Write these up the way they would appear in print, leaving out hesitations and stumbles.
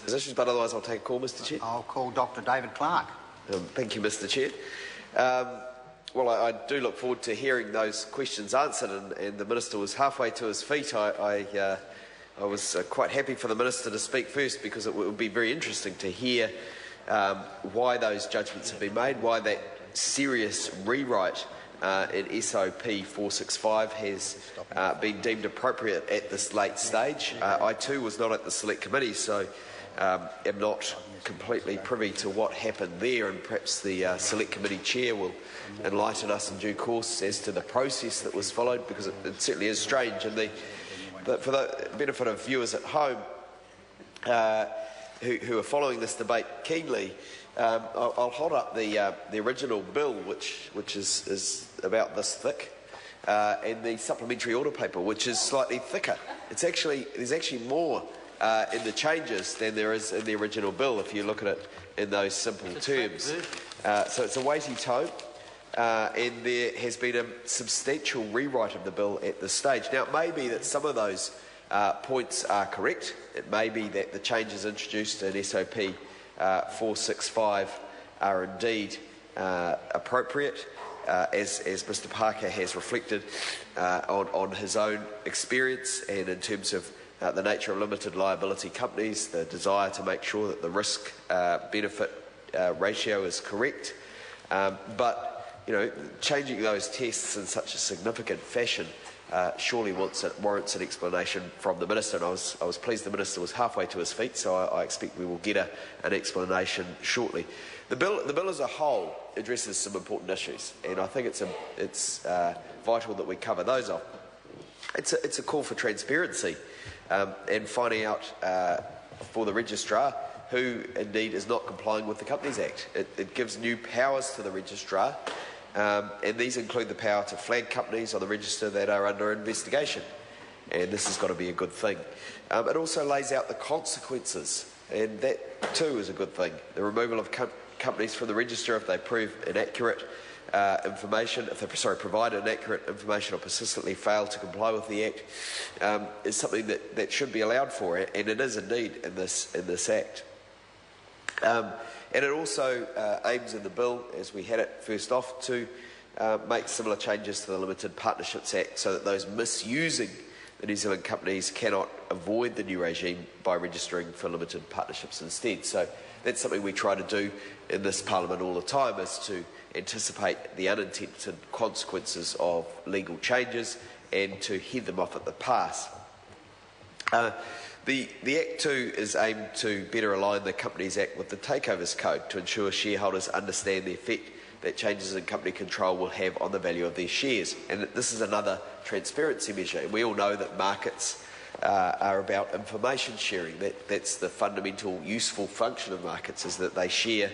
positions, but otherwise I'll take a call, Mr Chair. I'll call Dr David Clark. Thank you, Mr Chair. Well, I do look forward to hearing those questions answered, and the Minister was halfway to his feet. I was quite happy for the Minister to speak first, because it would be very interesting to hear why those judgments have been made, why that serious rewrite in SOP 465 has been deemed appropriate at this late stage. I too was not at the Select Committee, so am not completely privy to what happened there, and perhaps the Select Committee Chair will enlighten us in due course as to the process that was followed, because it certainly is strange. And for the benefit of viewers at home who are following this debate keenly, I'll hold up the original bill, which is about this thick, and the supplementary order paper, which is slightly thicker. There's actually more in the changes than there is in the original bill, if you look at it in those simple terms. So it's a weighty tome, and there has been a substantial rewrite of the bill at this stage. Now, it may be that some of those points are correct. It may be that the changes introduced in SOP 465 are indeed appropriate, as Mr Parker has reflected on his own experience, and in terms of the nature of limited liability companies, the desire to make sure that the risk-benefit ratio is correct. But changing those tests in such a significant fashion surely warrants an explanation from the Minister. And I was pleased the Minister was halfway to his feet, so I expect we will get an explanation shortly. The bill as a whole addresses some important issues, and I think it's vital that we cover those off. It's a call for transparency and finding out for the registrar who indeed is not complying with the Companies Act. It gives new powers to the registrar, and these include the power to flag companies on the register that are under investigation, and this has got to be a good thing. It also lays out the consequences, and that too is a good thing. The removal of companies from the register if they prove inaccurate information, if they provide inaccurate information or persistently fail to comply with the Act, is something that should be allowed for, and it is indeed in this Act. And it also aims in the bill, as we had it first off, to make similar changes to the Limited Partnerships Act, so that those misusing the New Zealand companies cannot avoid the new regime by registering for limited partnerships instead. So that's something we try to do in this Parliament all the time, is to anticipate the unintended consequences of legal changes and to head them off at the pass. The Act too is aimed to better align the Companies Act with the Takeovers Code to ensure shareholders understand the effect that changes in company control will have on the value of their shares. And this is another transparency measure. We all know that markets are about information sharing. That's the fundamental useful function of markets, is that they share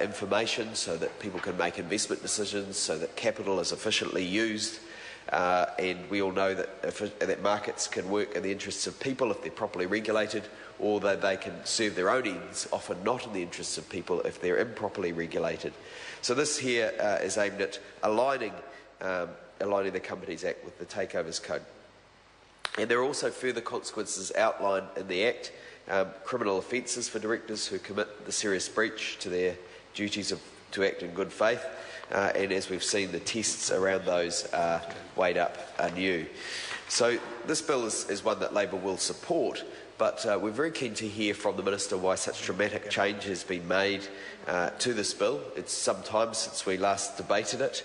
information so that people can make investment decisions, so that capital is efficiently used. And we all know that markets can work in the interests of people if they're properly regulated, or that they can serve their own ends, often not in the interests of people if they're improperly regulated. So this here is aimed at aligning the Companies Act with the Takeovers Code. And there are also further consequences outlined in the Act, criminal offences for directors who commit the serious breach to their duties to act in good faith. And as we've seen, the tests around those are weighed up anew. So this bill is one that Labour will support, but we're very keen to hear from the Minister why such dramatic change has been made to this bill. It's some time since we last debated it.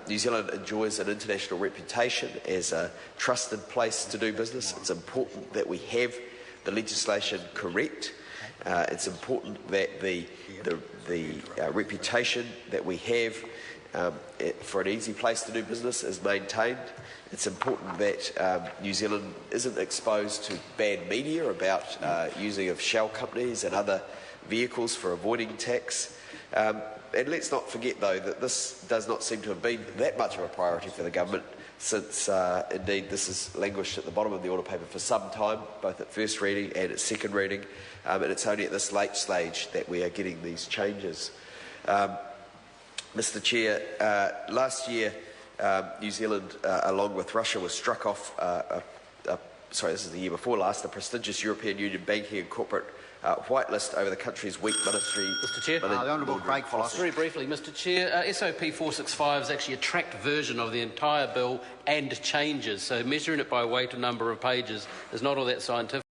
New Zealand enjoys an international reputation as a trusted place to do business. It's important that we have the legislation correct. It's important that the reputation that we have for an easy place to do business is maintained. It's important that New Zealand isn't exposed to bad media about using of shell companies and other vehicles for avoiding tax. And let's not forget, though, that this does not seem to have been that much of a priority for the government, since indeed this has languished at the bottom of the order paper for some time, both at first reading and at second reading, and it's only at this late stage that we are getting these changes. Mr Chair, last year New Zealand, along with Russia, was struck off a this is the year before last, the prestigious European Union Banking and Corporate whitelist over the country's weak monetary... Mr Chair. The Honourable Craig Foster. Very briefly, Mr Chair, SOP 465 is actually a tracked version of the entire bill and changes, so measuring it by weight and number of pages is not all that scientific.